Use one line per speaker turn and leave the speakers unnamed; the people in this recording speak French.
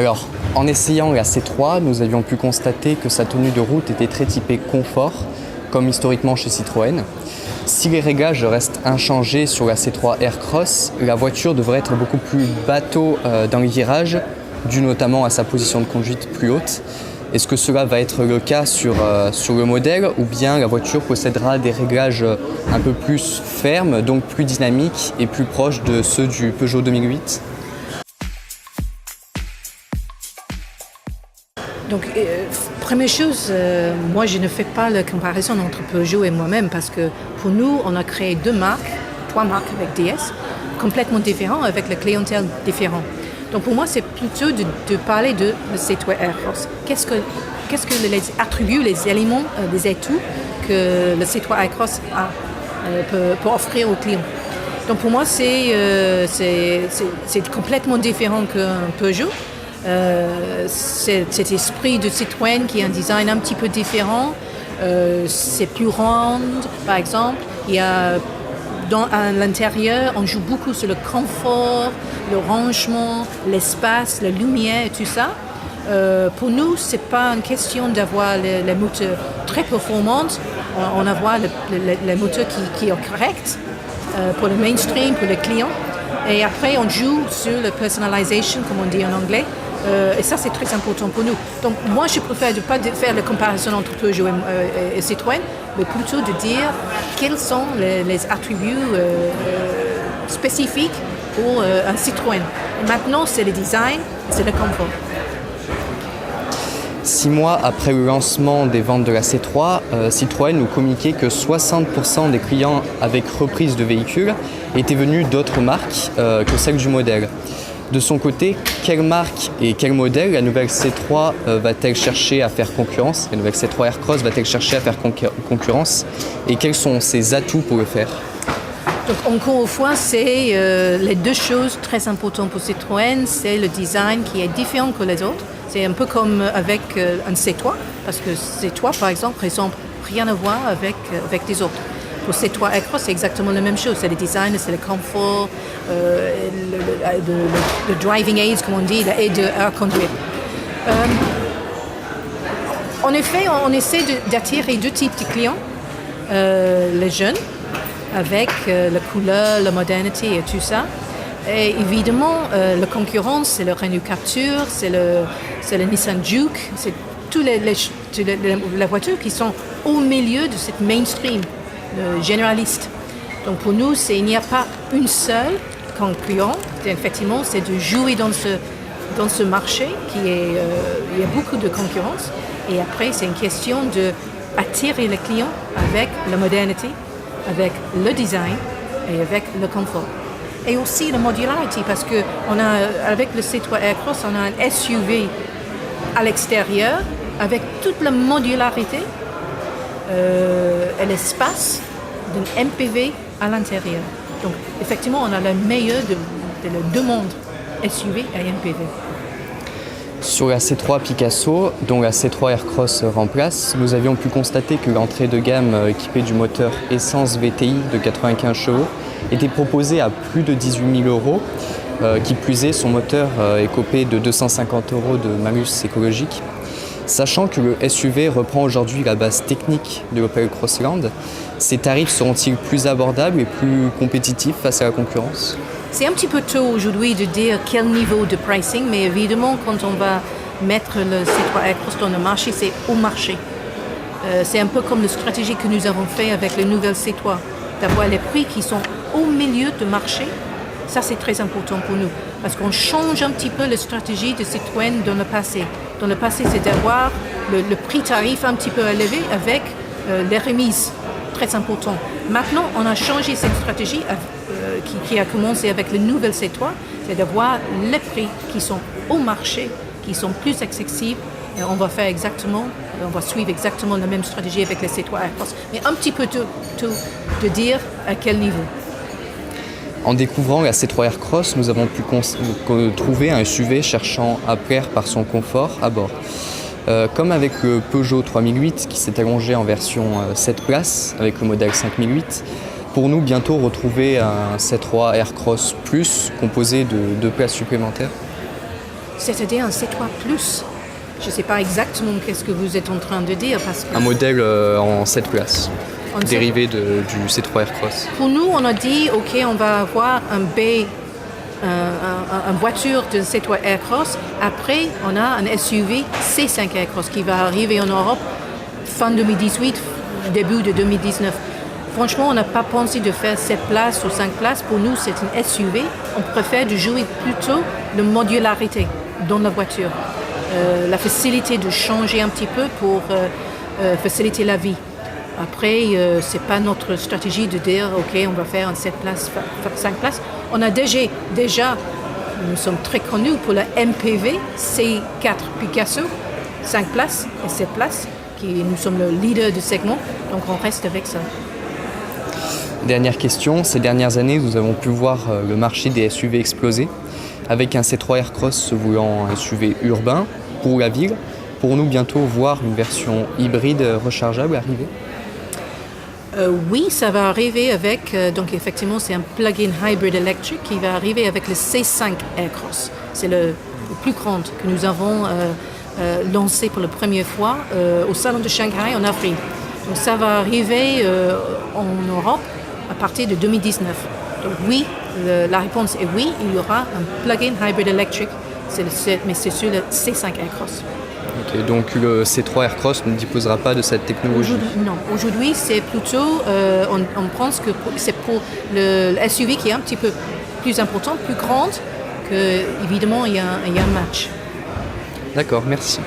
Alors, en essayant la C3, nous avions pu constater que sa tenue de route était très typée confort, comme historiquement chez Citroën. Si les réglages restent inchangés sur la C3 Aircross, la voiture devrait être beaucoup plus bateau dans les virages, dû notamment à sa position de conduite plus haute. Est-ce que cela va être le cas sur le modèle, ou bien la voiture possédera des réglages un peu plus fermes, donc plus dynamiques et plus proches de ceux du Peugeot 2008 ?
Donc, première chose, moi je ne fais pas la comparaison entre Peugeot et moi-même parce que pour nous, on a créé trois marques avec DS, complètement différentes, avec la clientèle différente. Donc pour moi, c'est plutôt de parler de la C3 Aircross. Qu'est-ce que les attributs, les éléments, les atouts que le C3 Aircross peut offrir aux clients. Donc pour moi, c'est complètement différent qu'un Peugeot. Cet esprit de Citroën qui a un design un petit peu différent, c'est plus rond par exemple. Il y a à l'intérieur, on joue beaucoup sur le confort, le rangement, l'espace, la lumière et tout ça. Pour nous, c'est pas une question d'avoir les moteurs très performants. On a les moteurs qui est correct pour le mainstream, pour le client. Et après, on joue sur la personalisation, comme on dit en anglais. Et ça, c'est très important pour nous. Donc, moi, je préfère ne pas faire la comparaison entre Peugeot et Citroën, mais plutôt de dire quels sont les attributs spécifiques pour un Citroën. Et maintenant, c'est le design, c'est le confort.
6 mois après le lancement des ventes de la C3, Citroën nous communiquait que 60% des clients avec reprise de véhicules étaient venus d'autres marques que celles du modèle. De son côté, quelle marque et quel modèle la nouvelle C3 va-t-elle chercher à faire concurrence ? La nouvelle C3 Aircross va-t-elle chercher à faire concurrence ? Et quels sont ses atouts pour le faire ?
Donc encore une fois, c'est les deux choses très importantes pour Citroën, c'est le design qui est différent que les autres. C'est un peu comme avec un C3, parce que C3 par exemple présente rien à voir avec les autres. Pour C3 Aircross, c'est exactement la même chose. C'est le design, c'est le confort, le driving aids, comme on dit, l'aide à conduire. En effet, on essaie d'attirer deux types de clients. Les jeunes, avec la couleur, la modernité et tout ça. Et évidemment, la concurrence, c'est le Renault Captur, c'est le Nissan Juke, c'est toutes les voitures qui sont au milieu de cette mainstream généraliste. Donc pour nous, il n'y a pas une seule concurrent. Effectivement, c'est de jouer dans ce marché il y a beaucoup de concurrence. Et après, c'est une question d'attirer les clients avec la modernité, avec le design et avec le confort. Et aussi la modularité, parce que avec le C3 Aircross, on a un SUV à l'extérieur avec toute la modularité et l'espace d'un MPV à l'intérieur. Donc, effectivement, on a le meilleur de les deux mondes, SUV et MPV.
Sur la C3 Picasso, dont la C3 Aircross remplace, nous avions pu constater que l'entrée de gamme équipée du moteur essence VTI de 95 chevaux était proposée à plus de 18 000 euros. Qui plus est, son moteur est copé de 250 euros de malus écologique. Sachant que le SUV reprend aujourd'hui la base technique de l'Opel Crossland, ces tarifs seront-ils plus abordables et plus compétitifs face à la concurrence ?
C'est un petit peu tôt aujourd'hui de dire quel niveau de pricing, mais évidemment, quand on va mettre le C3 Aircross dans le marché, c'est au marché. C'est un peu comme la stratégie que nous avons fait avec les nouvelles C3, d'avoir les prix qui sont au milieu du marché. Ça, c'est très important pour nous, parce qu'on change un petit peu la stratégie de Citroën dans le passé. Dans le passé, c'est d'avoir le prix tarif un petit peu élevé avec les remises, très important. Maintenant, on a changé cette stratégie qui a commencé avec la nouvelle C3, c'est d'avoir les prix qui sont au marché, qui sont plus accessibles. Et on va suivre exactement la même stratégie avec les C3 Aircross, mais un petit peu tôt de dire à quel niveau.
En découvrant la C3 Aircross, nous avons pu trouver un SUV cherchant à plaire par son confort à bord. Comme avec le Peugeot 3008 qui s'est allongé en version 7 places avec le modèle 5008, pour nous bientôt retrouver un C3 Aircross Plus composé de 2 places supplémentaires.
C'est-à-dire un C3 Plus. Je ne sais pas exactement qu'est-ce que vous êtes en train de dire. Parce que
Un modèle en 7 places, dérivé du C3 Aircross.
Pour nous, on a dit, OK, on va avoir un B, une voiture de C3 Aircross. Après, on a un SUV C5 Aircross qui va arriver en Europe fin 2018, début de 2019. Franchement, on n'a pas pensé de faire 7 places ou 5 places. Pour nous, c'est une SUV. On préfère de jouer plutôt de modularité dans la voiture. La facilité de changer un petit peu pour faciliter la vie. Après, ce n'est pas notre stratégie de dire « OK, on va faire un 7 places, 5 places ». On a déjà, nous sommes très connus pour la MPV C4 Picasso, 5 places et 7 places. Nous sommes le leader du segment, donc on reste avec ça.
Dernière question, ces dernières années, nous avons pu voir le marché des SUV exploser, avec un C3 Aircross se voulant un SUV urbain pour la ville. Pourrons-nous bientôt voir une version hybride rechargeable arriver ?
Oui, ça va arriver avec, donc effectivement c'est un plug-in hybrid électrique qui va arriver avec le C5 Aircross. C'est le plus grand que nous avons lancé pour la première fois au salon de Shanghai en avril. Donc ça va arriver en Europe à partir de 2019. Donc oui, la réponse est oui, il y aura un plug-in hybrid électrique, mais c'est sur le C5 Aircross.
Okay, donc le C3 Aircross ne disposera pas de cette technologie.
Non, aujourd'hui c'est plutôt, on pense que c'est pour le SUV qui est un petit peu plus important, plus grande, que évidemment il y a un match.
D'accord, merci.